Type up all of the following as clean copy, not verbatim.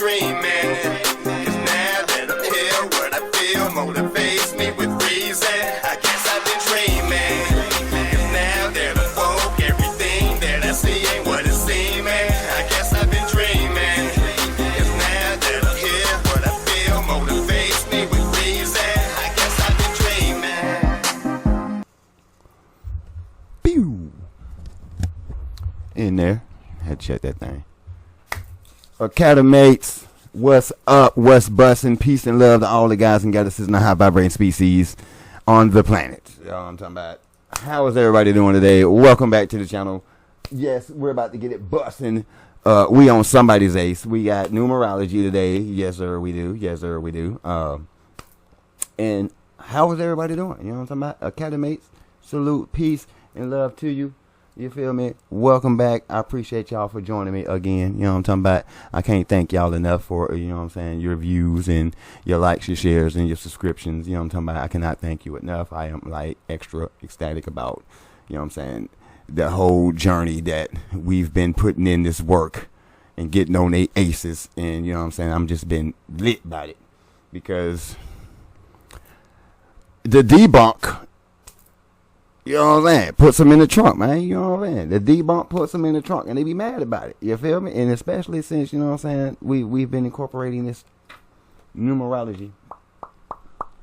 dreaming. 'Cause now that I'm here, what I feel motivates me with reason. I guess I've been dreaming. 'Cause now that I'm woke, everything that I see ain't what it seeming. I guess I've been dreaming. 'Cause now that I'm here, what I feel motivates me with reason. I guess I've been dreaming. Pew! In there. Had to check that thing. Academates, what's up? What's bustin'? Peace and love to all the guys and goddesses and the high vibrating species on the planet. Y'all, I'm talking about. How is everybody doing today? Welcome back to the channel. Yes, we're about to get it bustin'. We on somebody's ace. We got numerology today. Yes, sir, we do. Yes, sir, we do. And how is everybody doing? You know what I'm talking about? Academates, salute, peace, and love to you. You feel me? Welcome back. I appreciate y'all for joining me again. You know what I'm talking about? I can't thank y'all enough for, you know what I'm saying, your views and your likes, your shares, and your subscriptions. You know what I'm talking about? I cannot thank you enough. I am like extra ecstatic about, you know what I'm saying, the whole journey that we've been putting in this work and getting on the aces. And, you know what I'm saying, I'm just been lit by it because the debunk, you know what I'm saying, puts them in the trunk, man. You know what I'm saying? The debunk puts them in the trunk, and they be mad about it. You feel me? And especially since, you know what I'm saying, we've been incorporating this numerology.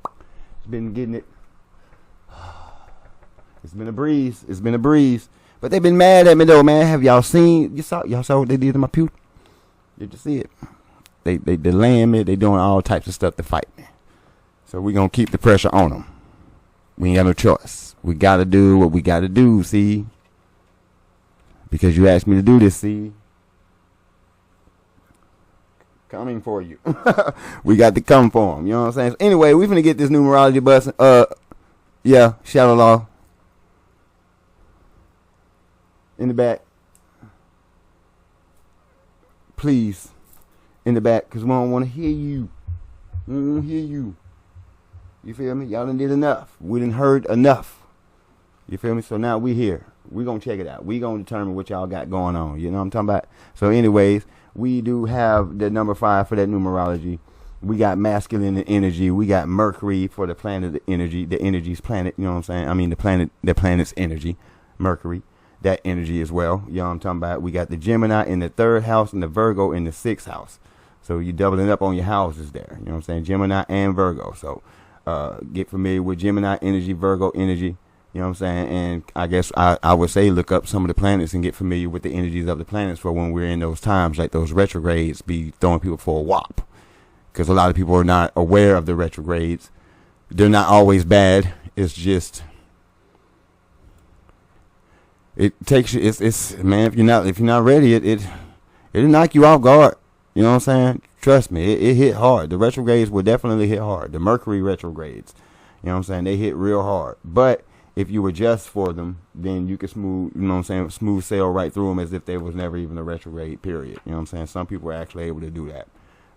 It's been getting it. It's been a breeze. It's been a breeze. But they've been mad at me though, man. Have y'all seen? Y'all saw what they did to my pew? Did you see it? They laying me. They doing all types of stuff to fight me. So we gonna keep the pressure on them. We ain't got no choice. We got to do what we got to do, see? Because you asked me to do this, see? Coming for you. We got to come for them, you know what I'm saying? So anyway, we finna get this numerology busting. Yeah, Shadow Law. In the back. Please. In the back, because we don't want to hear you. We don't want to hear you. You feel me? Y'all done did enough. We done heard enough. You feel me? So now we here. We gonna check it out. We gonna determine what y'all got going on. You know what I'm talking about? So anyways, we do have the number 5 for that numerology. We got masculine energy. We got Mercury for the planet of energy. The energy's planet. You know what I'm saying? I mean the planet's energy. Mercury. That energy as well. You know what I'm talking about? We got the Gemini in the 3rd house and the Virgo in the 6th house. So you doubling up on your houses there. You know what I'm saying? Gemini and Virgo. So get familiar with Gemini energy, Virgo energy, you know what I'm saying? And I guess I would say look up some of the planets and get familiar with the energies of the planets for when we're in those times, like those retrogrades be throwing people for a whop. Because a lot of people are not aware of the retrogrades. They're not always bad. It's just, it takes you, it's man, if you're not ready, it'll knock you off guard. You know what I'm saying? Trust me, it hit hard. The retrogrades will definitely hit hard. The Mercury retrogrades, you know what I'm saying? They hit real hard. But if you adjust for them, then you can smooth sail right through them as if there was never even a retrograde period. You know what I'm saying? Some people are actually able to do that.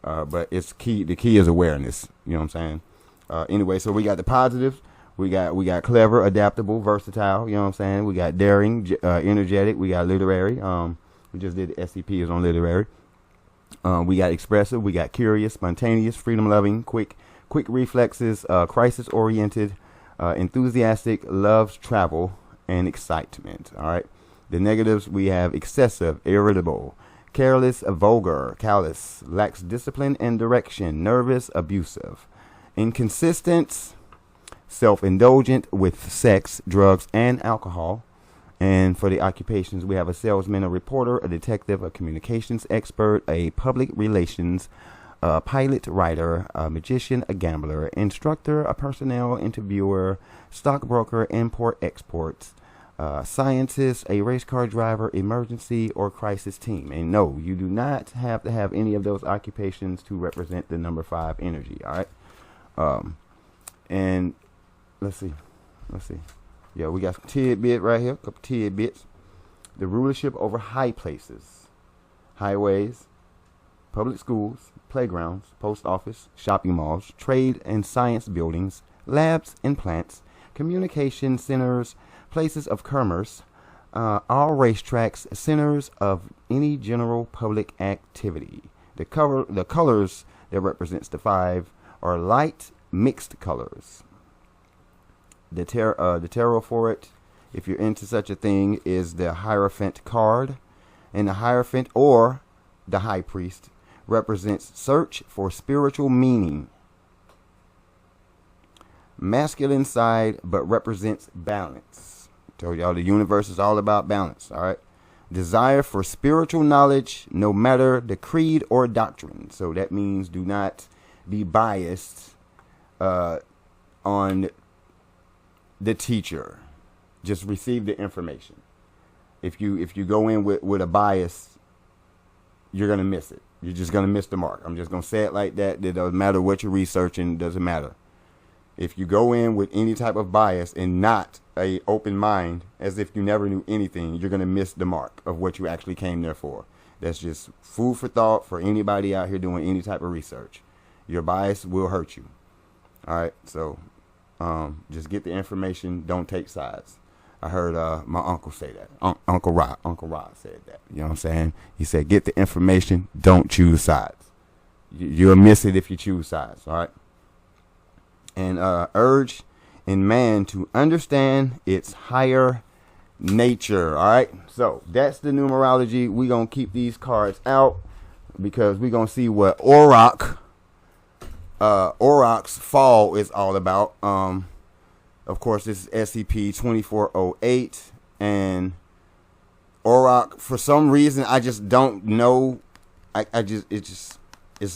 But it's key. The key is awareness. You know what I'm saying? Anyway, so we got the positives. We got clever, adaptable, versatile. You know what I'm saying? We got daring, energetic. We got literary. We just did the SCP is on literary. We got expressive, we got curious, spontaneous, freedom-loving, quick reflexes, crisis-oriented, enthusiastic, loves travel, and excitement. All right. The negatives, we have excessive, irritable, careless, vulgar, callous, lacks discipline and direction, nervous, abusive, inconsistent, self-indulgent with sex, drugs, and alcohol. And for the occupations, we have a salesman, a reporter, a detective, a communications expert, a public relations, a pilot, writer, a magician, a gambler, instructor, a personnel interviewer, stockbroker, import-exports, scientist, a race car driver, emergency, or crisis team. And no, you do not have to have any of those occupations to represent the number 5 energy, all right? And let's see. Yeah, we got some tidbit right here, a couple tidbits. The rulership over high places, highways, public schools, playgrounds, post office, shopping malls, trade and science buildings, labs and plants, communication centers, places of commerce, all racetracks, centers of any general public activity. The colors that represents the 5 are light mixed colors. The tarot for it, if you're into such a thing, is the Hierophant card. And the Hierophant, or the High Priest, represents search for spiritual meaning. Masculine side, but represents balance. Told y'all the universe is all about balance, all right? Desire for spiritual knowledge, no matter the creed or doctrine. So that means do not be biased on the teacher. Just receive the information. If you go in with a bias, you're gonna miss it. You're just gonna miss the mark. I'm just gonna say it like that. It doesn't matter what you're researching. It doesn't matter. If you go in with any type of bias and not a open mind, as if you never knew anything, you're gonna miss the mark of what you actually came there for. That's just food for thought for anybody out here doing any type of research. Your bias will hurt you. All right, so just get the information. Don't take sides. I heard my uncle say that. Uncle Rod said that. You know what I'm saying? He said, get the information. Don't choose sides. You'll miss it if you choose sides. All right. And urge in man to understand its higher nature. All right. So that's the numerology. We're going to keep these cards out because we're going to see what Orok's fall is all about. Of course, this is SCP-2408, and Orok, for some reason, I just don't know. It's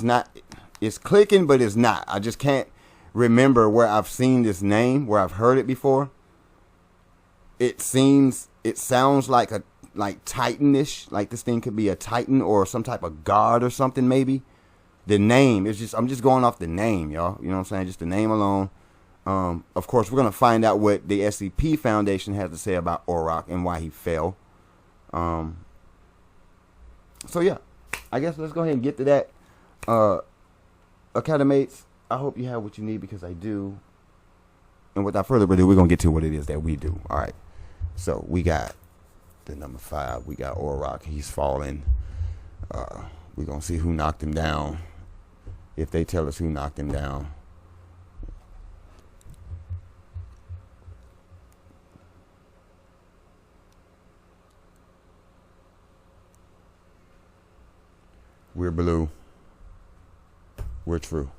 not, it's clicking, but it's not. I just can't remember where I've seen this name, where I've heard it before. It sounds like Titanish, like this thing could be a Titan or some type of god or something, maybe. The name is just, I'm just going off the name, y'all. You know what I'm saying? Just the name alone. Of course, we're going to find out what the SCP Foundation has to say about Orok and why he fell. So, yeah. I guess let's go ahead and get to that. Academates, I hope you have what you need because I do. And without further ado, we're going to get to what it is that we do. All right. So, we got the number 5. We got Orok. He's falling. We're going to see who knocked him down. If they tell us who knocked him down. We're blue. We're true.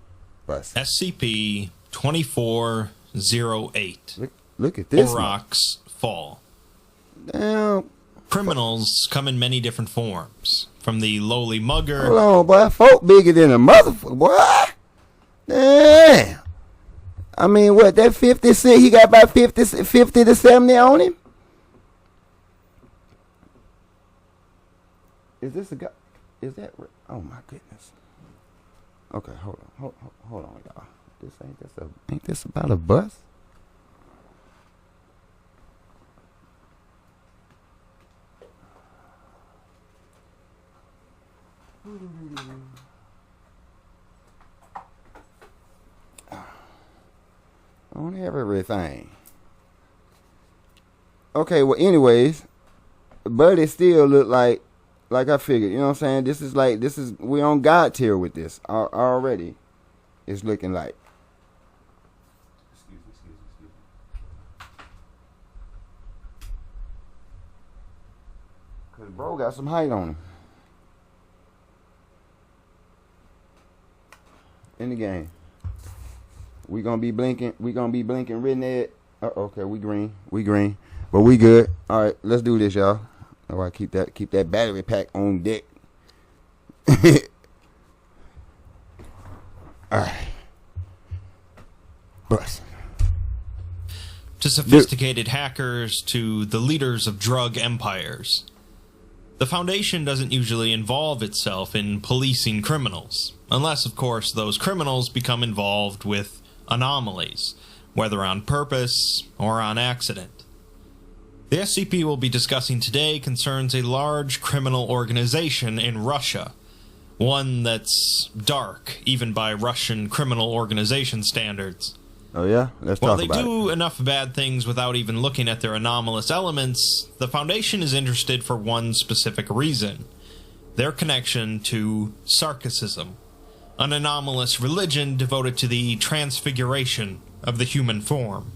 Bus. SCP-2408. Look at this. Orok's fall. Damn. Criminals come in many different forms. From the lowly mugger. Hold on, boy. Folk bigger than a motherfucker, boy. Damn. I mean, what, that 50 cent, he got about 50 to 70 on him? Is this a guy? Is that? Oh my goodness. Okay, hold on, y'all. Ain't this about a bus? On everything. Okay, well, anyways, but it still look like I figured, you know what I'm saying? We on God tier with this already. It's looking like. Excuse me. Cause bro got some height on him. In the game. We gonna be blinking redneck. Okay, we green. But we good. Alright, let's do this, y'all. All right, keep that battery pack on deck. All right. Bus. To sophisticated hackers, to the leaders of drug empires. The Foundation doesn't usually involve itself in policing criminals, unless, of course, those criminals become involved with anomalies, whether on purpose or on accident. The SCP we'll be discussing today concerns a large criminal organization in Russia, one that's dark, even by Russian criminal organization standards. Oh yeah? Let's talk about it. While they do enough bad things without even looking at their anomalous elements, the Foundation is interested for one specific reason: their connection to Sarkicism, an anomalous religion devoted to the transfiguration of the human form.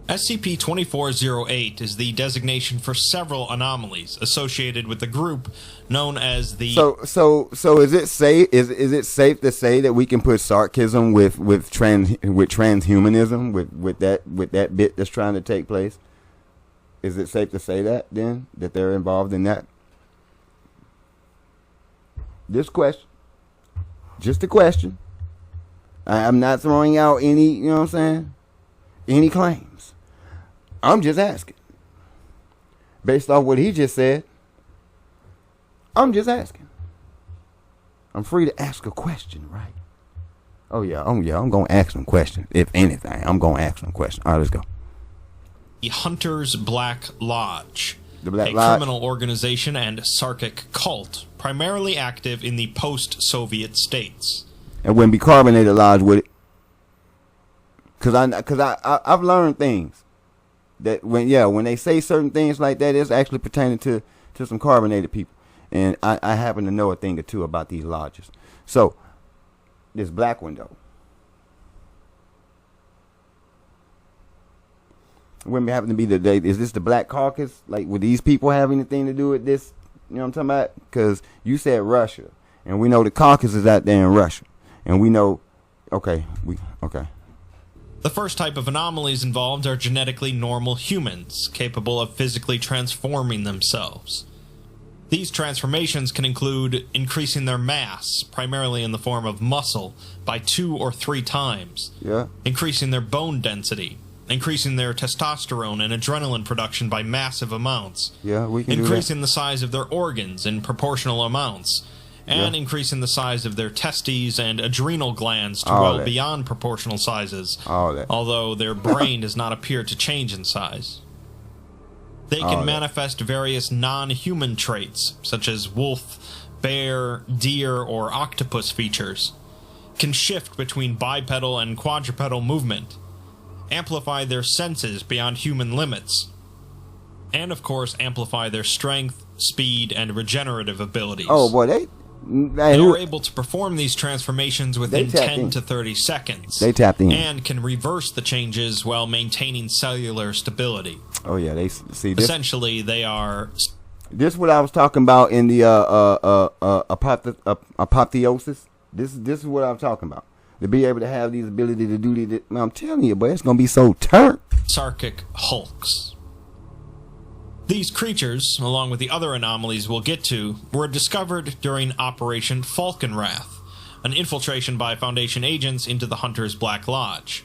SCP-2408 is the designation for several anomalies associated with the group known as the... So is it safe? Is it safe to say that we can put Sarkism with transhumanism with that bit that's trying to take place? Is it safe to say that then that they're involved in that? This question, just a question. I'm not throwing out any, you know what I'm saying, any claims. I'm just asking. Based off what he just said, I'm just asking. I'm free to ask a question, right? Oh yeah, I'm going to ask some questions. If anything, I'm going to ask some questions. All right, let's go. The Hunter's Black Lodge, The Black a Lodge. criminal organization and Sarkic cult, primarily active in the post-Soviet states. And wouldn't be carbonated lodge with it. Cause I've learned things that when they say certain things like that, it's actually pertaining to some carbonated people. And I happen to know a thing or two about these lodges. So this black window. Wouldn't happen to be is this the Black Caucus? Like, would these people have anything to do with this? You know what I'm talking about? Because you said Russia, and we know the Caucus is out there in Russia, and we know. Okay. The first type of anomalies involved are genetically normal humans, capable of physically transforming themselves. These transformations can include increasing their mass, primarily in the form of muscle, by 2 or 3 times, increasing their bone density, increasing their testosterone and adrenaline production by massive amounts, we can increasing the size of their organs in proportional amounts, and increasing the size of their testes and adrenal glands to well beyond proportional sizes, although their brain does not appear to change in size. They can manifest various non-human traits, such as wolf, bear, deer, or octopus features, can shift between bipedal and quadrupedal movement, amplify their senses beyond human limits, and of course amplify their strength, speed, and regenerative abilities. Oh boy, they are able to perform these transformations within 10 to 30 seconds. They tapped in. And can reverse the changes while maintaining cellular stability. Oh yeah, they see this. Essentially, they are... This is what I was talking about in the apotheosis. This is what I'm talking about. To be able to have these ability to do these, I'm telling you, but it's gonna be so turned. Sarkic hulks. These creatures, along with the other anomalies we'll get to, were discovered during Operation Falkenrath, an infiltration by Foundation agents into the Hunter's Black Lodge.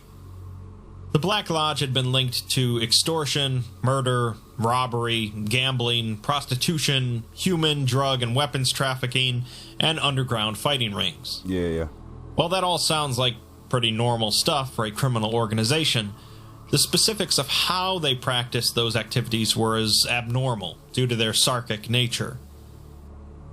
The Black Lodge had been linked to extortion, murder, robbery, gambling, prostitution, human, drug, and weapons trafficking, and underground fighting rings. Yeah. While that all sounds like pretty normal stuff for a criminal organization, the specifics of how they practiced those activities were as abnormal due to their Sarkic nature.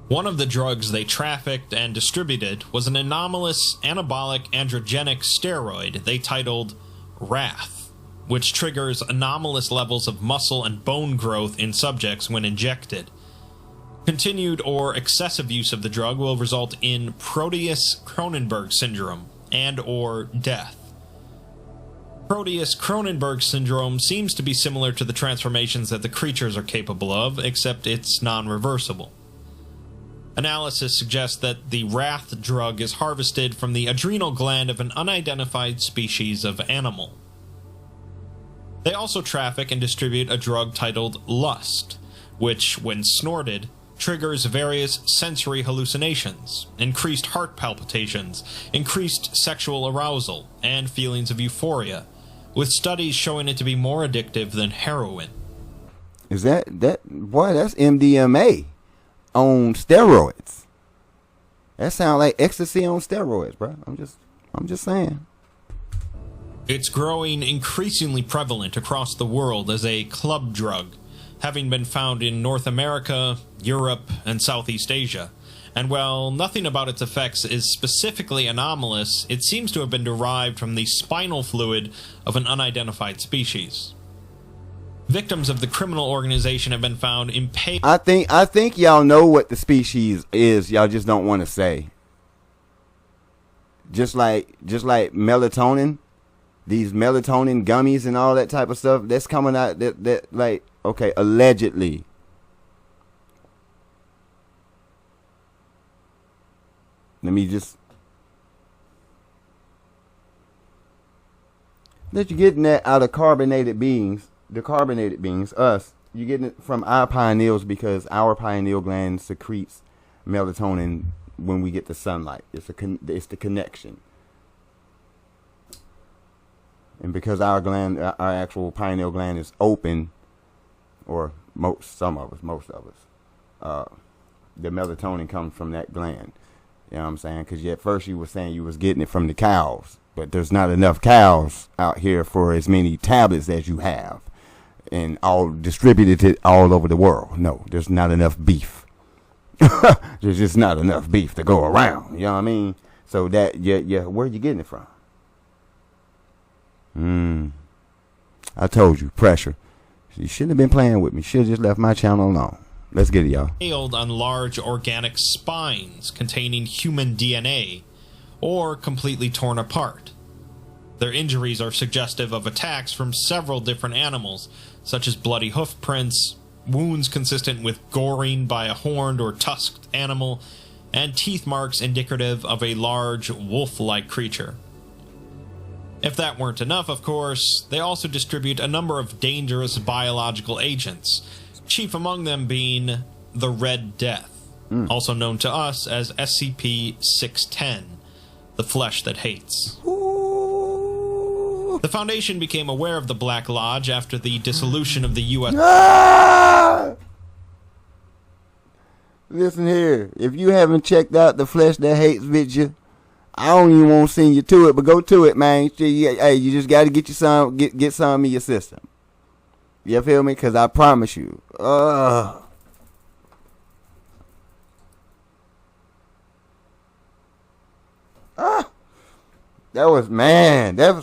One of the drugs they trafficked and distributed was an anomalous anabolic androgenic steroid they titled Wrath, which triggers anomalous levels of muscle and bone growth in subjects when injected. Continued or excessive use of the drug will result in Proteus-Cronenberg syndrome and/or death. Proteus-Cronenberg syndrome seems to be similar to the transformations that the creatures are capable of, except it's non-reversible. Analysis suggests that the Wrath drug is harvested from the adrenal gland of an unidentified species of animal. They also traffic and distribute a drug titled Lust, which, when snorted, triggers various sensory hallucinations, increased heart palpitations, increased sexual arousal, and feelings of euphoria, with studies showing it to be more addictive than heroin. Is that's MDMA on steroids. That sounds like ecstasy on steroids, bro. I'm just saying. It's growing increasingly prevalent across the world as a club drug, having been found in North America, Europe, and Southeast Asia. And while nothing about its effects is specifically anomalous, it seems to have been derived from the spinal fluid of an unidentified species. Victims of the criminal organization have been found impaled. I think y'all know what the species is. Y'all just don't want to say. Just like melatonin, these melatonin gummies and all that type of stuff that's coming out. That like, okay, allegedly. Let me just. That you're getting that out of carbonated beings. The carbonated beings, us, you're getting it from our pineals because our pineal gland secretes melatonin when we get the sunlight. It's the connection. And because our actual pineal gland is open, or most of us, the melatonin comes from that gland. You know what I'm saying? Because at first you were saying you was getting it from the cows, but there's not enough cows out here for as many tablets as you have. And all distributed it all over the world. No, there's not enough beef. There's just not enough beef to go around. You know what I mean? So that, yeah, where are you getting it from? I told you, pressure. You shouldn't have been playing with me. Should have just left my channel alone. Let's get it, y'all. Impaled on large organic spines containing human DNA, or completely torn apart. Their injuries are suggestive of attacks from several different animals, such as bloody hoof prints, wounds consistent with goring by a horned or tusked animal, and teeth marks indicative of a large wolf-like creature. If that weren't enough, of course, they also distribute a number of dangerous biological agents, chief among them being the Red Death, also known to us as SCP-610, the flesh that hates. The Foundation became aware of the Black Lodge after the dissolution of the U.S. Listen here. If you haven't checked out the Flesh That Hates video, I don't even want to send you to it, but go to it, man. Hey, you just got to get you some, get some in your system. You feel me? Because I promise you. That was,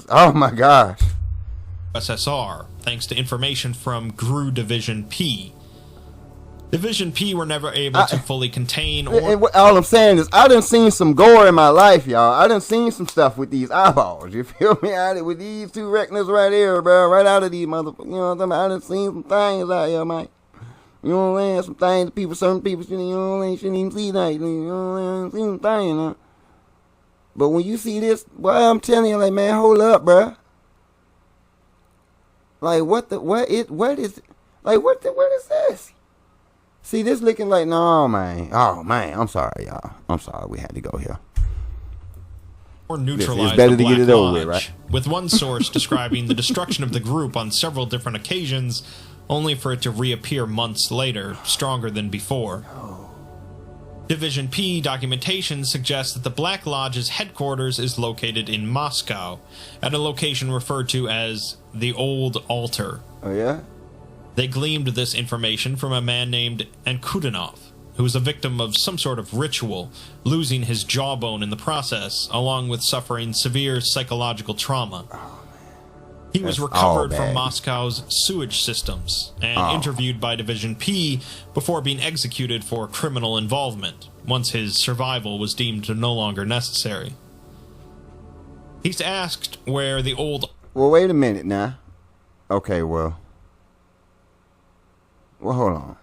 oh my gosh. SSR, thanks to information from GRU Division P. Division P were never able to fully contain or... All I'm saying is, I done seen some gore in my life, y'all. I done seen some stuff with these eyeballs. You feel me? With these two retinas right here, bro. Right out of these motherfuckers. You know what I'm talking about? I done seen some things out here, man. You know what I'm saying? Some things people, certain people, you know what I'm saying, shouldn't even see that. You know what I'm saying? Some things, huh? But when you see this, well, I'm telling you, like, man, hold up, bruh. Like, what is this? See, this looking like, no, man. Oh, man, I'm sorry, y'all. I'm sorry we had to go here. Or neutralize it's better the to get Black it over Lodge, with, right? with one source describing the destruction of the group on several different occasions, only for it to reappear months later, stronger than before. Division P documentation suggests that the Black Lodge's headquarters is located in Moscow, at a location referred to as the Old Altar. Oh, yeah? They gleaned this information from a man named Ankudinov, who was a victim of some sort of ritual, losing his jawbone in the process, along with suffering severe psychological trauma. He was recovered from Moscow's sewage systems and interviewed by Division P before being executed for criminal involvement, once his survival was deemed no longer necessary. He's asked where the old... Well, wait a minute now. Okay, well, hold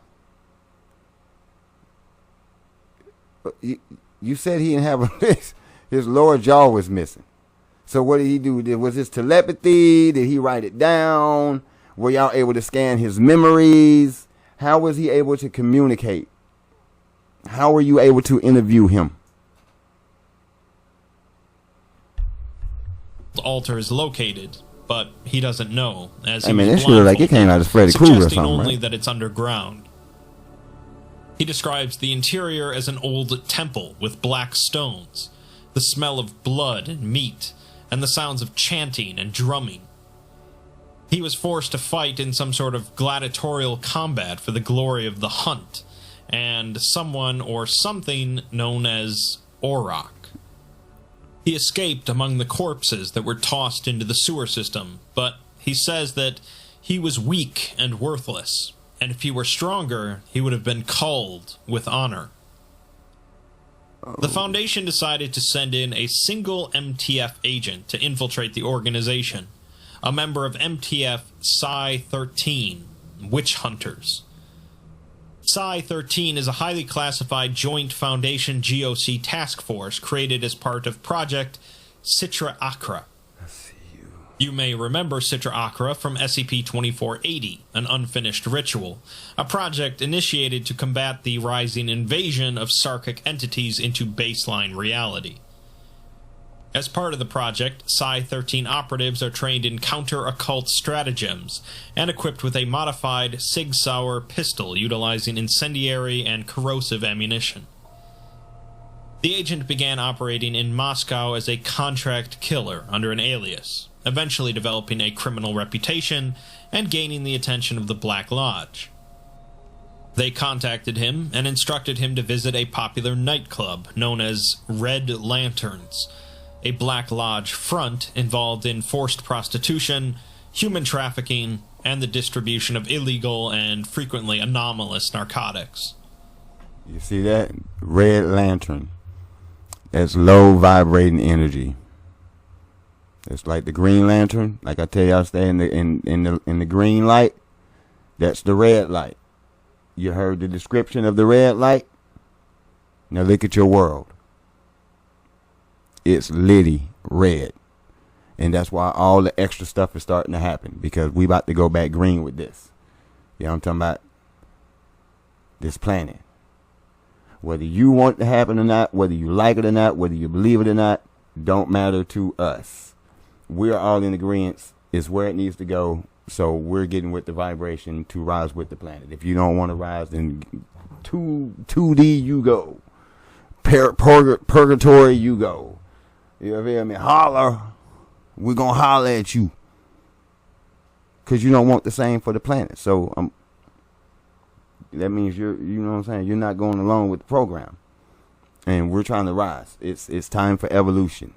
on. You said he didn't have a... his lower jaw was missing. So what did he do? Was this telepathy? Did he write it down? Were y'all able to scan his memories? How was he able to communicate? How were you able to interview him? The altar is located, but he doesn't know. As I mean, it should like it came out of Freddy Krueger or something, only right? that it's underground. He describes the interior as an old temple with black stones, the smell of blood and meat, and the sounds of chanting and drumming. He was forced to fight in some sort of gladiatorial combat for the glory of the hunt, and someone or something known as Orok. He escaped among the corpses that were tossed into the sewer system, but he says that he was weak and worthless, and if he were stronger, he would have been culled with honor. The Foundation decided to send in a single MTF agent to infiltrate the organization, a member of MTF Psi-13, Witch Hunters. Psi-13 is a highly classified joint Foundation GOC task force created as part of Project Citra Akra. You may remember Citra Akra from SCP-2408, an unfinished ritual, a project initiated to combat the rising invasion of Sarkic entities into baseline reality. As part of the project, Psi-13 operatives are trained in counter-occult stratagems and equipped with a modified Sig Sauer pistol utilizing incendiary and corrosive ammunition. The agent began operating in Moscow as a contract killer under an alias, eventually developing a criminal reputation and gaining the attention of the Black Lodge. They contacted him and instructed him to visit a popular nightclub known as Red Lanterns, a Black Lodge front involved in forced prostitution, human trafficking, and the distribution of illegal and frequently anomalous narcotics. You see that? Red Lantern. That's low vibrating energy. It's like the Green Lantern. Like I tell you, I stay in the green light. That's the red light. You heard the description of the red light? Now look at your world. It's litty red. And that's why all the extra stuff is starting to happen. Because we about to go back green with this. You know what I'm talking about? This planet. Whether you want it to happen or not, whether you like it or not, whether you believe it or not, don't matter to us. We're all in agreement. It's where it needs to go. So we're getting with the vibration to rise with the planet. If you don't want to rise, then 2D you go. Purgatory you go. You feel me? Holler. We're going to holler at you. Because you don't want the same for the planet. So that means you know what I'm saying? You're not going along with the program. And we're trying to rise. It's time for evolution.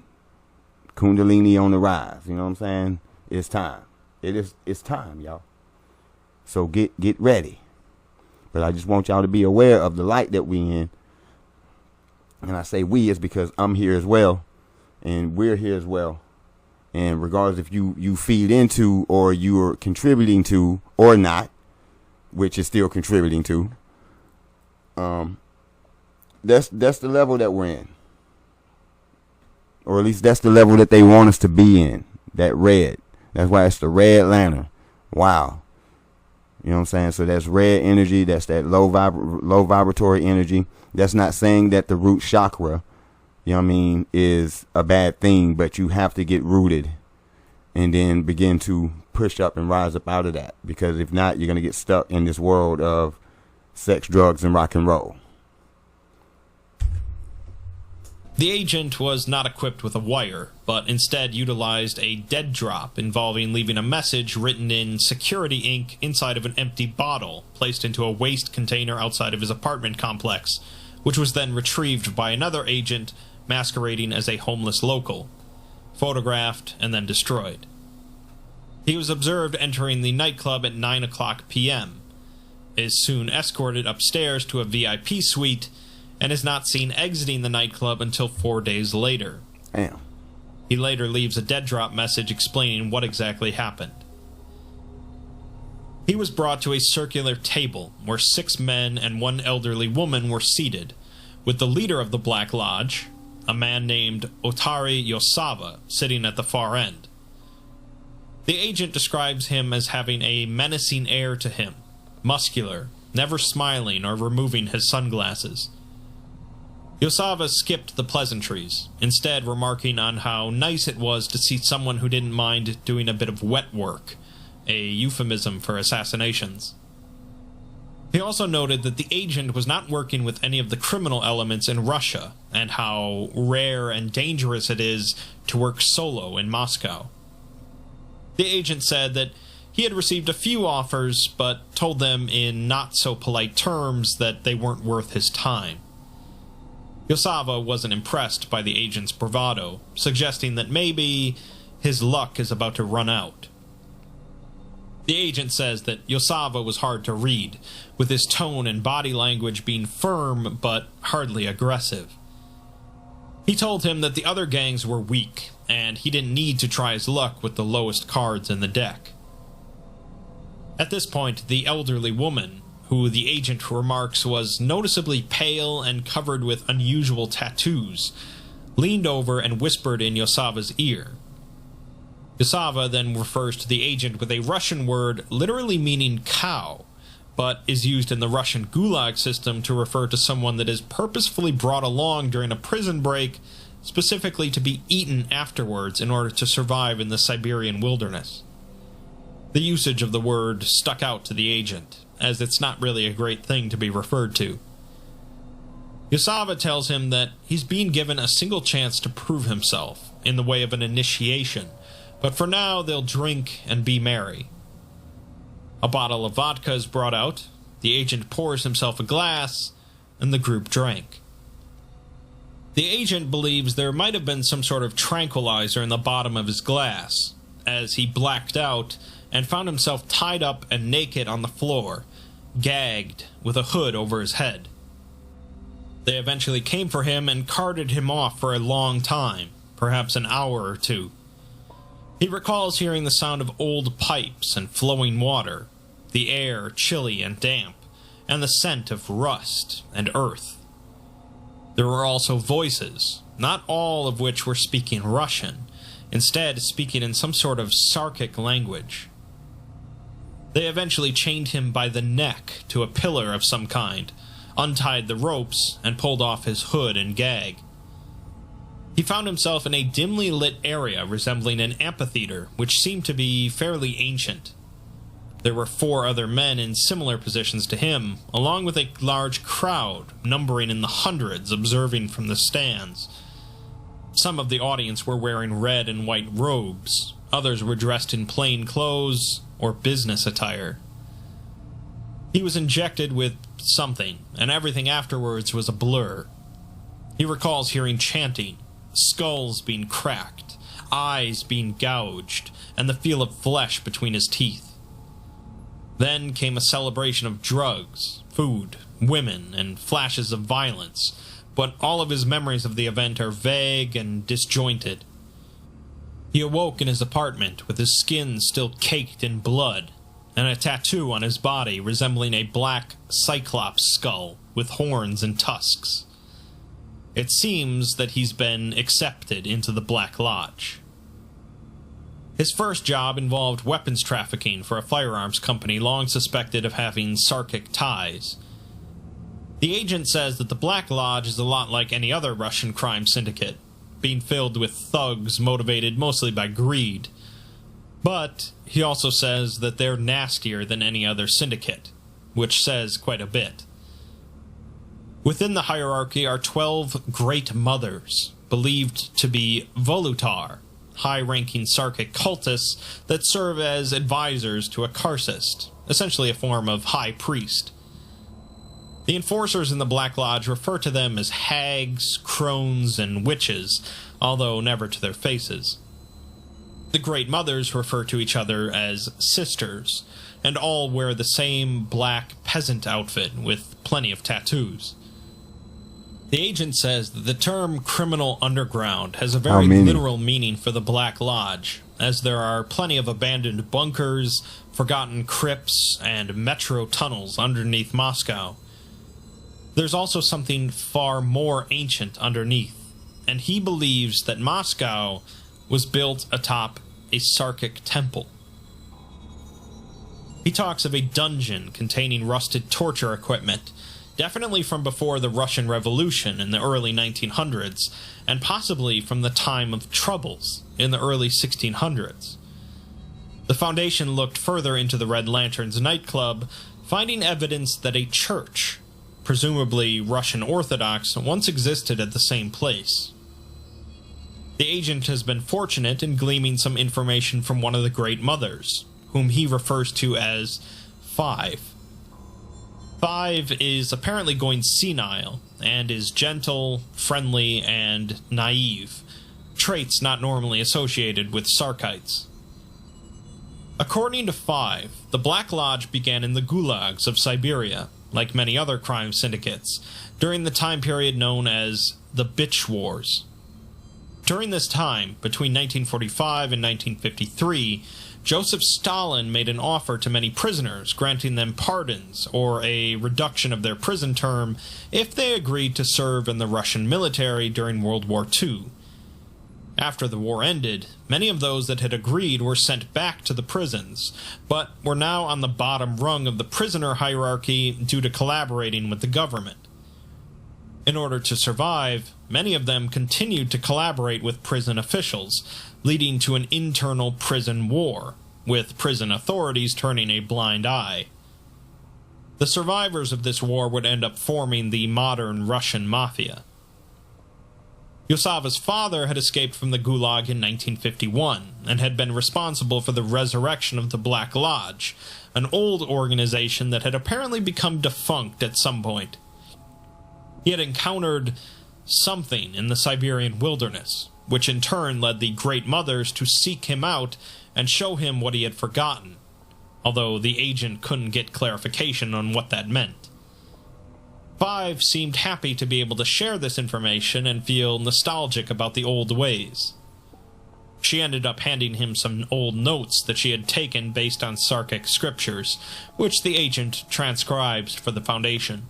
Kundalini on the rise. You know what I'm saying? It's time. It's time, y'all. So get ready. But I just want y'all to be aware of the light that we in. And I say we is because I'm here as well. And we're here as well. And regardless if you feed into or you're contributing to or not, which is still contributing to, that's the level that we're in. Or at least that's the level that they want us to be in. That red. That's why it's the Red Lantern. Wow. You know what I'm saying? So that's red energy. That's that low vibratory energy. That's not saying that the root chakra, you know what I mean, is a bad thing. But you have to get rooted and then begin to push up and rise up out of that. Because if not, you're going to get stuck in this world of sex, drugs, and rock and roll. The agent was not equipped with a wire, but instead utilized a dead drop involving leaving a message written in security ink inside of an empty bottle placed into a waste container outside of his apartment complex, which was then retrieved by another agent masquerading as a homeless local, photographed and then destroyed. He was observed entering the nightclub at 9:00 p.m., is soon escorted upstairs to a VIP suite, and is not seen exiting the nightclub until 4 days later. Damn. He later leaves a dead drop message explaining what exactly happened. He was brought to a circular table where 6 men and 1 elderly woman were seated, with the leader of the Black Lodge, a man named Otari Yosava, sitting at the far end. The agent describes him as having a menacing air to him, muscular, never smiling or removing his sunglasses. Yosava skipped the pleasantries, instead remarking on how nice it was to see someone who didn't mind doing a bit of wet work, a euphemism for assassinations. He also noted that the agent was not working with any of the criminal elements in Russia, and how rare and dangerous it is to work solo in Moscow. The agent said that he had received a few offers, but told them in not-so-polite terms that they weren't worth his time. Yosava wasn't impressed by the agent's bravado, suggesting that maybe his luck is about to run out. The agent says that Yosava was hard to read, with his tone and body language being firm but hardly aggressive. He told him that the other gangs were weak, and he didn't need to try his luck with the lowest cards in the deck. At this point, the elderly woman, who the agent remarks was noticeably pale and covered with unusual tattoos, leaned over and whispered in Yosava's ear. Yosava then refers to the agent with a Russian word literally meaning cow, but is used in the Russian Gulag system to refer to someone that is purposefully brought along during a prison break, specifically to be eaten afterwards in order to survive in the Siberian wilderness. The usage of the word stuck out to the agent, as it's not really a great thing to be referred to. Yosava tells him that he's being given a single chance to prove himself, in the way of an initiation, but for now they'll drink and be merry. A bottle of vodka is brought out, the agent pours himself a glass, and the group drank. The agent believes there might have been some sort of tranquilizer in the bottom of his glass, as he blacked out and found himself tied up and naked on the floor, gagged with a hood over his head. They eventually came for him and carted him off for a long time, perhaps an hour or two. He recalls hearing the sound of old pipes and flowing water, the air chilly and damp, and the scent of rust and earth. There were also voices, not all of which were speaking Russian, instead speaking in some sort of Sarkic language. They eventually chained him by the neck to a pillar of some kind, untied the ropes, and pulled off his hood and gag. He found himself in a dimly lit area resembling an amphitheater, which seemed to be fairly ancient. There were 4 other men in similar positions to him, along with a large crowd, numbering in the hundreds, observing from the stands. Some of the audience were wearing red and white robes, others were dressed in plain clothes or business attire. He was injected with something, and everything afterwards was a blur. He recalls hearing chanting, skulls being cracked, eyes being gouged, and the feel of flesh between his teeth. Then came a celebration of drugs, food, women, and flashes of violence, but all of his memories of the event are vague and disjointed. He awoke in his apartment with his skin still caked in blood, and a tattoo on his body resembling a black cyclops skull with horns and tusks. It seems that he's been accepted into the Black Lodge. His first job involved weapons trafficking for a firearms company long suspected of having Sarkic ties. The agent says that the Black Lodge is a lot like any other Russian crime syndicate, being filled with thugs motivated mostly by greed. But he also says that they're nastier than any other syndicate, which says quite a bit. Within the hierarchy are 12 Great Mothers, believed to be Volutar, high-ranking Sarkic cultists that serve as advisors to a Karcist, essentially a form of high priest. The enforcers in the Black Lodge refer to them as hags, crones, and witches, although never to their faces. The Great Mothers refer to each other as sisters, and all wear the same black peasant outfit with plenty of tattoos. The agent says that the term criminal underground has a very literal meaning for the Black Lodge, as there are plenty of abandoned bunkers, forgotten crypts, and metro tunnels underneath Moscow. There's also something far more ancient underneath, and he believes that Moscow was built atop a Sarkic temple. He talks of a dungeon containing rusted torture equipment, definitely from before the Russian Revolution in the early 1900s, and possibly from the time of Troubles in the early 1600s. The Foundation looked further into the Red Lanterns nightclub, finding evidence that a church, presumably Russian Orthodox, once existed at the same place. The agent has been fortunate in gleaming some information from one of the Great Mothers, whom he refers to as 5. 5 is apparently going senile, and is gentle, friendly, and naive, traits not normally associated with Sarkites. According to Five, the Black Lodge began in the gulags of Siberia, like many other crime syndicates, during the time period known as the Bitch Wars. During this time, between 1945 and 1953, Joseph Stalin made an offer to many prisoners, granting them pardons or a reduction of their prison term if they agreed to serve in the Russian military during World War II. After the war ended, many of those that had agreed were sent back to the prisons, but were now on the bottom rung of the prisoner hierarchy due to collaborating with the government. In order to survive, many of them continued to collaborate with prison officials, leading to an internal prison war, with prison authorities turning a blind eye. The survivors of this war would end up forming the modern Russian mafia. Yosava's father had escaped from the Gulag in 1951, and had been responsible for the resurrection of the Black Lodge, an old organization that had apparently become defunct at some point. He had encountered something in the Siberian wilderness, which in turn led the Great Mothers to seek him out and show him what he had forgotten, although the agent couldn't get clarification on what that meant. Five seemed happy to be able to share this information and feel nostalgic about the old ways. She ended up handing him some old notes that she had taken based on Sarkic scriptures, which the agent transcribes for the Foundation.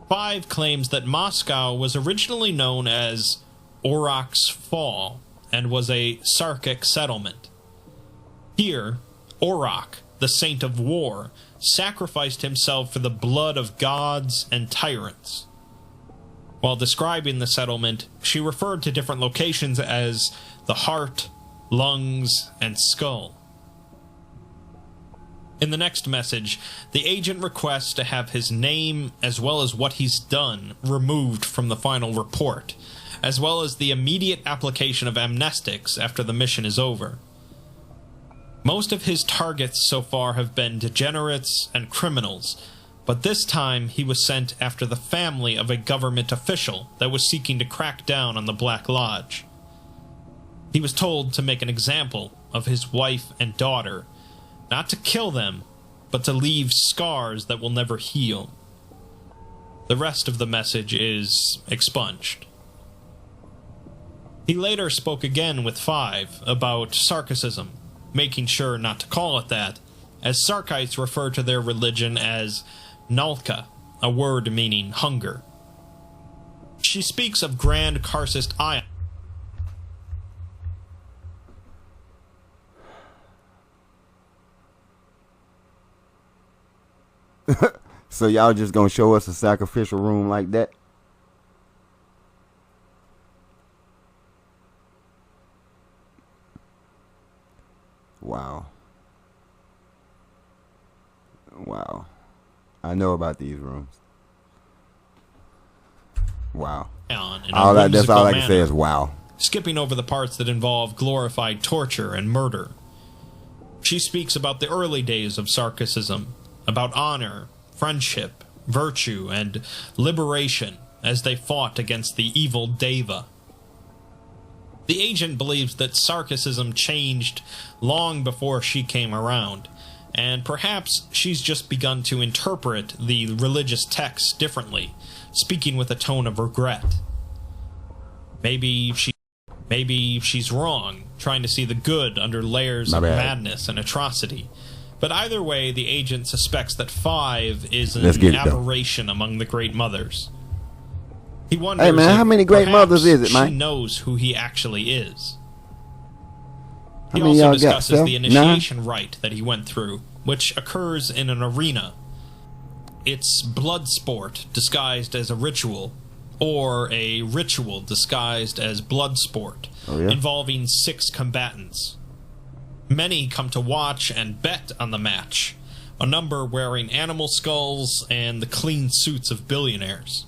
Five claims that Moscow was originally known as Orok's Fall, and was a Sarkic settlement. Here, Orok, the Saint of War, sacrificed himself for the blood of gods and tyrants. While describing the settlement, she referred to different locations as the heart, lungs, and skull. In the next message, the agent requests to have his name, as well as what he's done, removed from the final report, as well as the immediate application of amnestics after the mission is over. Most of his targets so far have been degenerates and criminals, but this time he was sent after the family of a government official that was seeking to crack down on the Black Lodge. He was told to make an example of his wife and daughter, not to kill them, but to leave scars that will never heal. The rest of the message is expunged. He later spoke again with Five about Sarkicism, making sure not to call it that, as Sarkites refer to their religion as Nalka, a word meaning hunger. She speaks of Grand Karcist Ion. So y'all just gonna show us a sacrificial room like that? Wow. Wow. I know about these rooms. Wow. That's all I can say is wow. Skipping over the parts that involve glorified torture and murder. She speaks about the early days of Sarkicism, about honor, friendship, virtue, and liberation as they fought against the evil Deva. The agent believes that Sarkicism changed long before she came around, and perhaps she's just begun to interpret the religious texts differently, speaking with a tone of regret. Maybe she's wrong, trying to see the good under layers of madness and atrocity. But either way, the agent suspects that Five is an aberration among the Great Mothers. He wonders, hey man, how many Great Mothers is it, man? She knows who he actually is. He also discusses the initiation rite that he went through, which occurs in an arena. It's blood sport disguised as a ritual, or a ritual disguised as blood sport, involving 6 combatants. Many come to watch and bet on the match, a number wearing animal skulls and the clean suits of billionaires.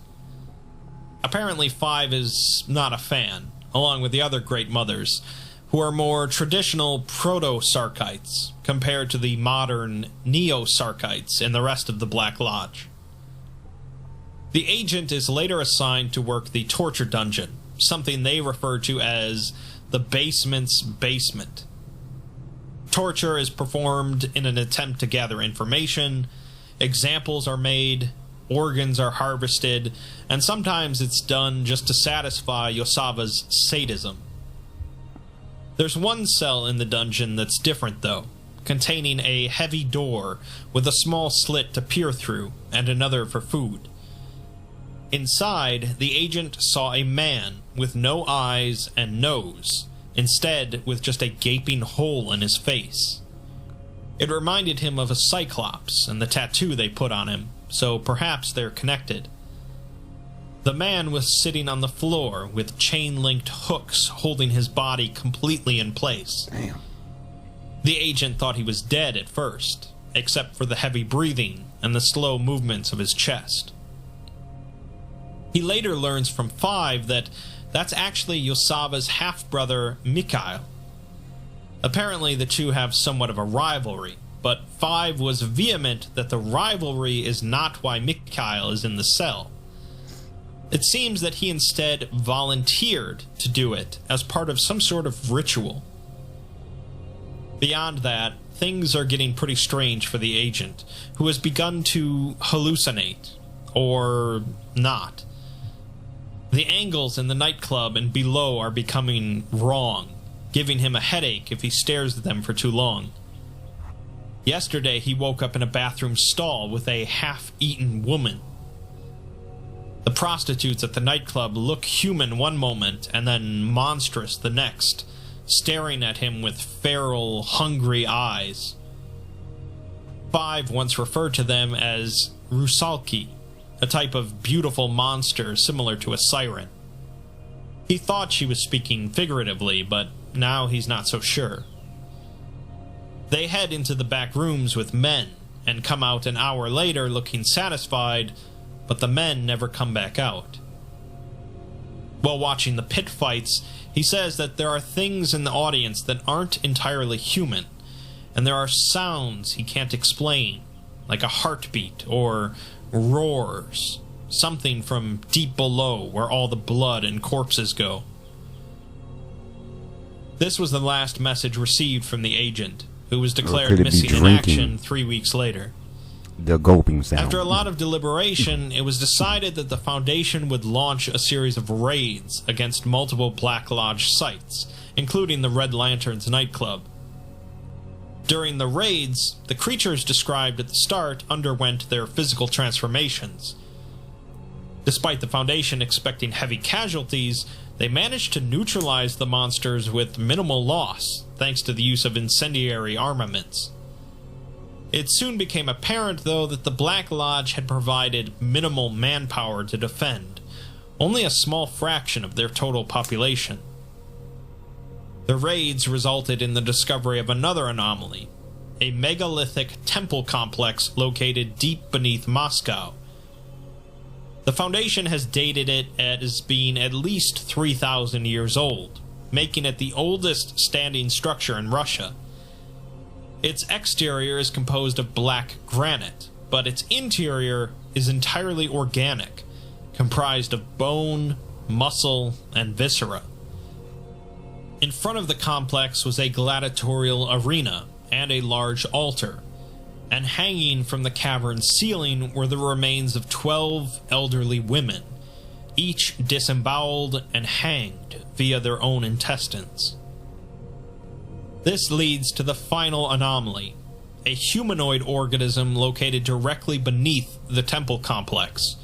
Apparently Five is not a fan, along with the other Great Mothers, who are more traditional proto-Sarkites compared to the modern neo-Sarkites in the rest of the Black Lodge. The agent is later assigned to work the torture dungeon, something they refer to as the basement's basement. Torture is performed in an attempt to gather information, examples are made, organs are harvested, and sometimes it's done just to satisfy Yosawa's sadism. There's one cell in the dungeon that's different though, containing a heavy door with a small slit to peer through and another for food. Inside, the agent saw a man with no eyes and nose, instead with just a gaping hole in his face. It reminded him of a cyclops and the tattoo they put on him, so perhaps they're connected. The man was sitting on the floor with chain-linked hooks holding his body completely in place. Damn. The agent thought he was dead at first, except for the heavy breathing and the slow movements of his chest. He later learns from Five that that's actually Yosawa's half-brother, Mikhail. Apparently the two have somewhat of a rivalry, but Five was vehement that the rivalry is not why Mikhail is in the cell. It seems that he instead volunteered to do it as part of some sort of ritual. Beyond that, things are getting pretty strange for the agent, who has begun to hallucinate, or not. The angles in the nightclub and below are becoming wrong, giving him a headache if he stares at them for too long. Yesterday he woke up in a bathroom stall with a half-eaten woman. The prostitutes at the nightclub look human one moment and then monstrous the next, staring at him with feral, hungry eyes. Five once referred to them as rusalki, a type of beautiful monster similar to a siren. He thought she was speaking figuratively, but now he's not so sure. They head into the back rooms with men, and come out an hour later looking satisfied, but the men never come back out. While watching the pit fights, he says that there are things in the audience that aren't entirely human, and there are sounds he can't explain, like a heartbeat or roars, something from deep below where all the blood and corpses go. This was the last message received from the agent, who was declared missing in action 3 weeks later. The gulping sound. After a lot of deliberation, it was decided that the Foundation would launch a series of raids against multiple Black Lodge sites, including the Red Lanterns nightclub. During the raids, the creatures described at the start underwent their physical transformations. Despite the Foundation expecting heavy casualties, they managed to neutralize the monsters with minimal loss, thanks to the use of incendiary armaments. It soon became apparent, though, that the Black Lodge had provided minimal manpower to defend, only a small fraction of their total population. The raids resulted in the discovery of another anomaly, a megalithic temple complex located deep beneath Moscow. The Foundation has dated it as being at least 3,000 years old, making it the oldest standing structure in Russia. Its exterior is composed of black granite, but its interior is entirely organic, comprised of bone, muscle, and viscera. In front of the complex was a gladiatorial arena and a large altar, and hanging from the cavern's ceiling were the remains of 12 elderly women, each disemboweled and hanged via their own intestines. This leads to the final anomaly, a humanoid organism located directly beneath the temple complex.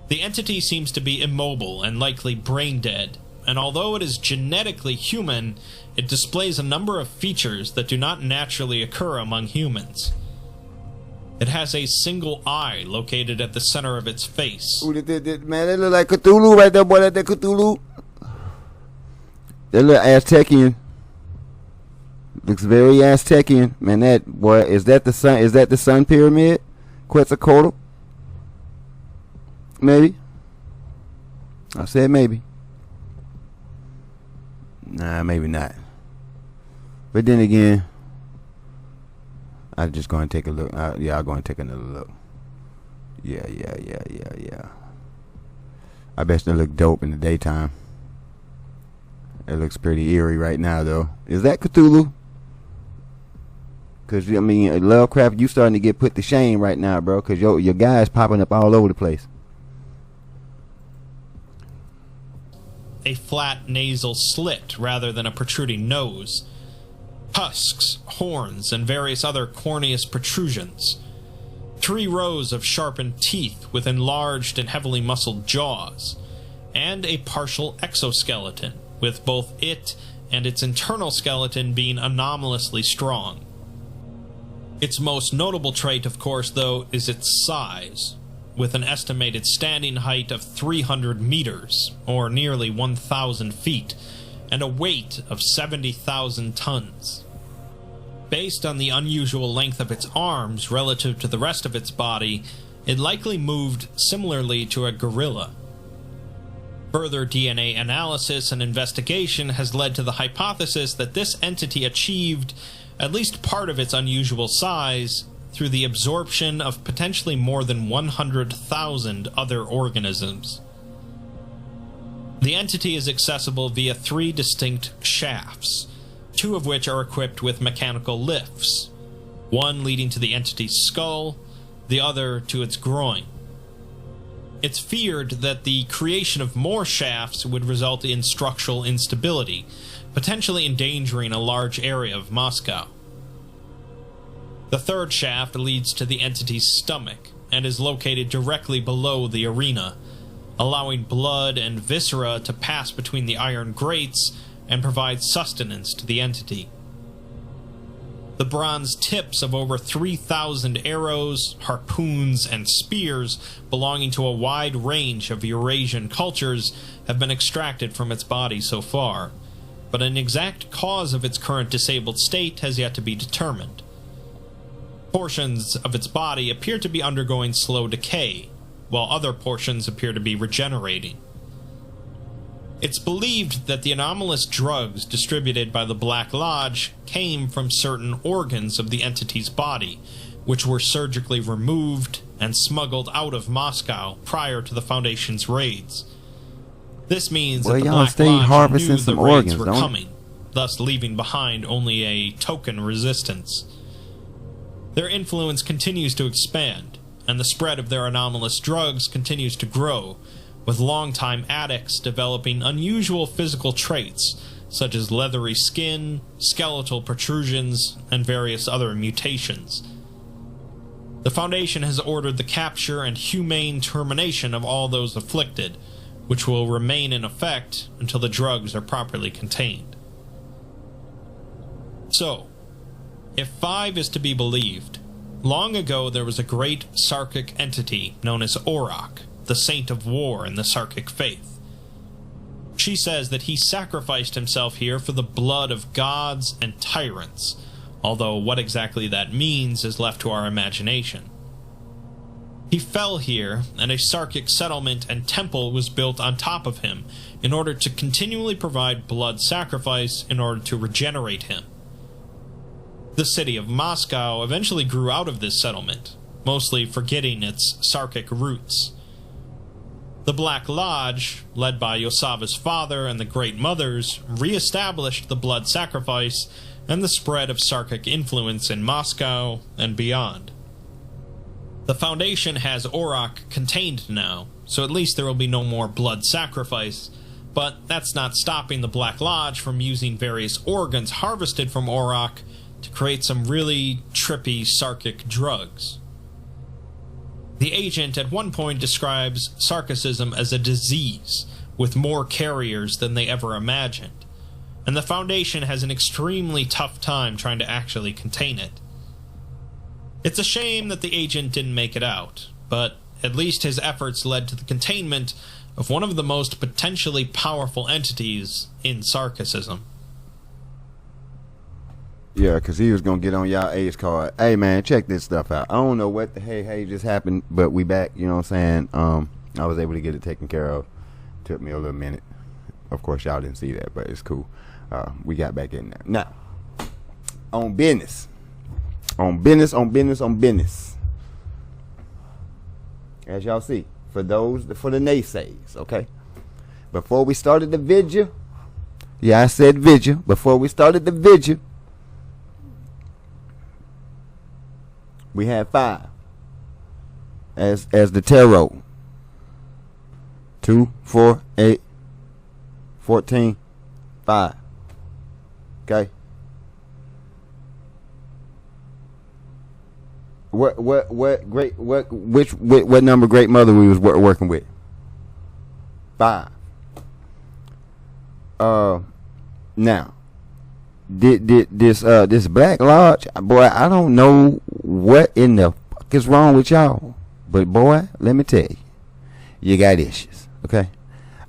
The entity seems to be immobile and likely brain-dead, and although it is genetically human, it displays a number of features that do not naturally occur among humans. It has a single eye located at the center of its face. Ooh, man, that look like Cthulhu right there, boy. That Cthulhu. That look Aztecian. Looks very Aztecian. Man, that boy, is that the sun? Is that the sun pyramid? Quetzalcoatl? Maybe. I said maybe. Nah, maybe not. But then again, I'm just going to take a look. Yeah, I'm going to take another look. Yeah. I bet it look dope in the daytime. It looks pretty eerie right now, though. Is that Cthulhu? Because, I mean, Lovecraft, you starting to get put to shame right now, bro. Because your guy's popping up all over the place. A flat nasal slit rather than a protruding nose. Tusks, horns, and various other corneous protrusions. 3 rows of sharpened teeth with enlarged and heavily muscled jaws. And a partial exoskeleton, with both it and its internal skeleton being anomalously strong. Its most notable trait, of course, though, is its size, with an estimated standing height of 300 meters, or nearly 1,000 feet, and a weight of 70,000 tons. Based on the unusual length of its arms relative to the rest of its body, it likely moved similarly to a gorilla. Further DNA analysis and investigation has led to the hypothesis that this entity achieved at least part of its unusual size through the absorption of potentially more than 100,000 other organisms. The entity is accessible via 3 distinct shafts, 2 of which are equipped with mechanical lifts, one leading to the entity's skull, the other to its groin. It's feared that the creation of more shafts would result in structural instability, potentially endangering a large area of Moscow. The 3rd shaft leads to the entity's stomach and is located directly below the arena, allowing blood and viscera to pass between the iron grates and provide sustenance to the entity. The bronze tips of over 3,000 arrows, harpoons, and spears belonging to a wide range of Eurasian cultures have been extracted from its body so far, but an exact cause of its current disabled state has yet to be determined. Portions of its body appear to be undergoing slow decay, while other portions appear to be regenerating. It's believed that the anomalous drugs distributed by the Black Lodge came from certain organs of the entity's body, which were surgically removed and smuggled out of Moscow prior to the Foundation's raids. This means that the Black Lodge knew the raids were coming, thus leaving behind only a token resistance. Their influence continues to expand, and the spread of their anomalous drugs continues to grow, with longtime addicts developing unusual physical traits, such as leathery skin, skeletal protrusions, and various other mutations. The Foundation has ordered the capture and humane termination of all those afflicted, which will remain in effect until the drugs are properly contained. So, if 5 is to be believed, long ago there was a great Sarkic entity known as Orok, the saint of war in the Sarkic faith. She says that he sacrificed himself here for the blood of gods and tyrants, although what exactly that means is left to our imagination. He fell here, and a Sarkic settlement and temple was built on top of him in order to continually provide blood sacrifice in order to regenerate him. The city of Moscow eventually grew out of this settlement, mostly forgetting its Sarkic roots. The Black Lodge, led by Yosava's father and the Great Mothers, re-established the blood sacrifice and the spread of Sarkic influence in Moscow and beyond. The Foundation has Orok contained now, so at least there will be no more blood sacrifice, but that's not stopping the Black Lodge from using various organs harvested from Orok to create some really trippy Sarkic drugs. The agent at one point describes Sarkicism as a disease, with more carriers than they ever imagined, and the Foundation has an extremely tough time trying to actually contain it. It's a shame that the agent didn't make it out, but at least his efforts led to the containment of one of the most potentially powerful entities in Sarkicism. Yeah, because he was going to get on y'all age card. Hey, man, check this stuff out. I don't know what the hey just happened, but we back, you know what I'm saying? I was able to get it taken care of. Took me a little minute. Of course, y'all didn't see that, but it's cool. We got back in there. Now, on business. On business. As y'all see, for the naysays, okay? Before we started the video, yeah, I said video. Before we started the video, We had 5 as the tarot. 2, 4, 8, 14, 5. Okay. What number great mother we was working with? 5. Now, did this Black Lodge, boy, I don't know what in the fuck is wrong with y'all, but boy, let me tell you, you got issues. Okay.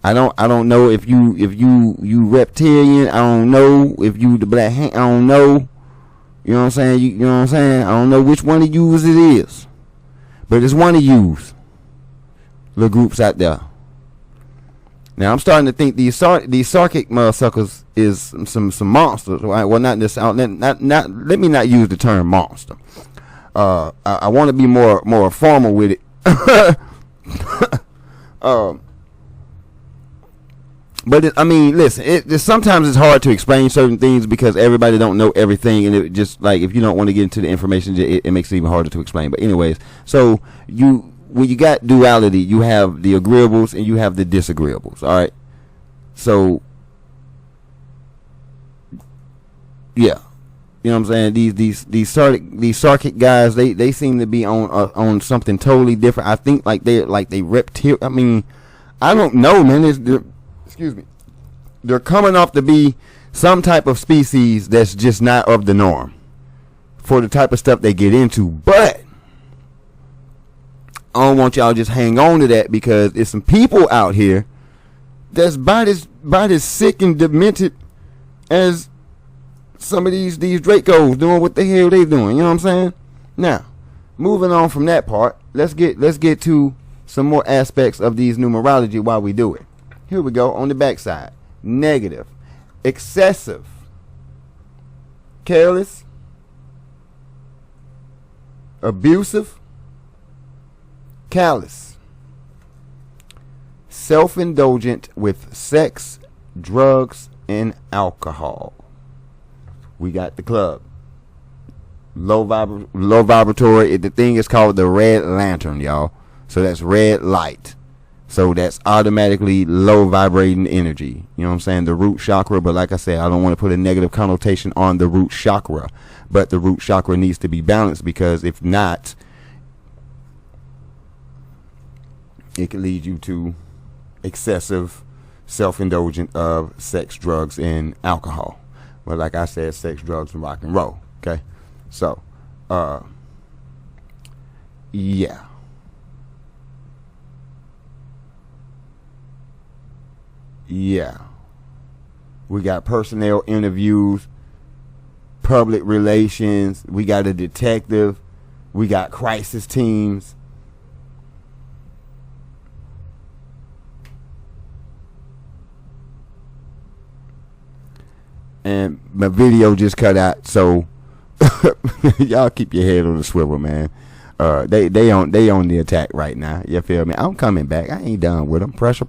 I don't know if you reptilian. I don't know if you the black hand. I don't know. You know what I'm saying? You know what I'm saying? I don't know which one of yous it is, but it's one of yous. Little groups out there. Now I'm starting to think these psychic motherfuckers is some monsters. Right? Well, not this. Let me not use the term monster. I want to be more formal with it. But I mean, listen. Sometimes it's hard to explain certain things because everybody don't know everything, and it just like if you don't want to get into the information, it makes it even harder to explain. But anyways, so when you got duality, you have the agreeables and you have the disagreeables. All right. So yeah, you know what I'm saying. These psychic guys, they seem to be on something totally different. I think like they reptile. I mean, I don't know, man. Excuse me. They're coming off to be some type of species that's just not of the norm for the type of stuff they get into. But I don't want y'all just hang on to that because there's some people out here that's by this sick and demented as some of these Dracos doing what the hell they doing. You know what I'm saying? Now, moving on from that part, let's get to some more aspects of these numerology while we do it. Here we go on the backside. Negative, excessive, careless, abusive, callous, self-indulgent with sex, drugs, and alcohol. We got the club. Low vibratory. The thing is called the red lantern, y'all. So that's red light. So that's automatically low vibrating energy. You know what I'm saying? The root chakra. But like I said, I don't want to put a negative connotation on the root chakra. But the root chakra needs to be balanced because if not, it can lead you to excessive self-indulgence of sex, drugs, and alcohol. Well, like I said, sex, drugs, and rock and roll. Okay? So, yeah. Yeah. We got personnel interviews, public relations. We got a detective. We got crisis teams. And my video just cut out, so y'all keep your head on the swivel, man. They on the attack right now. You feel me? I'm coming back. I ain't done with them. Pressure.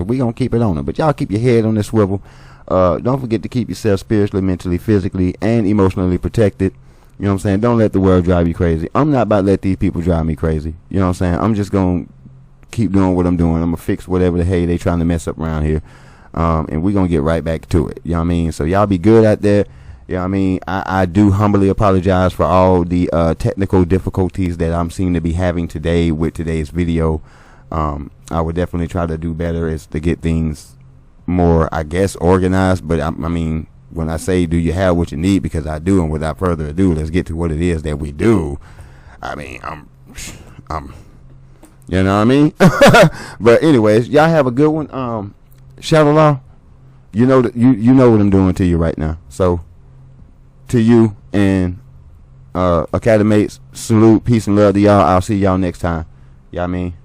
We gonna keep it on them. But y'all keep your head on the swivel. Don't forget to keep yourself spiritually, mentally, physically, and emotionally protected. You know what I'm saying? Don't let the world drive you crazy. I'm not about to let these people drive me crazy. You know what I'm saying? I'm just gonna keep doing what I'm doing. I'm gonna fix whatever the hell they trying to mess up around here. And we're gonna get right back to it. You know what I mean? So y'all be good out there. You know what I mean? I do humbly apologize for all the technical difficulties that I'm seem to be having today with today's video. I would definitely try to do better is to get things more, I guess, organized. But I mean, when I say do you have what you need, because I do, and without further ado, let's get to what it is that we do. I mean, I'm you know what I mean? But anyways, y'all have a good one. Shadow Law, you know that you know what I'm doing to you right now. So to you and Academates, salute, peace and love to y'all. I'll see y'all next time. Y'all mean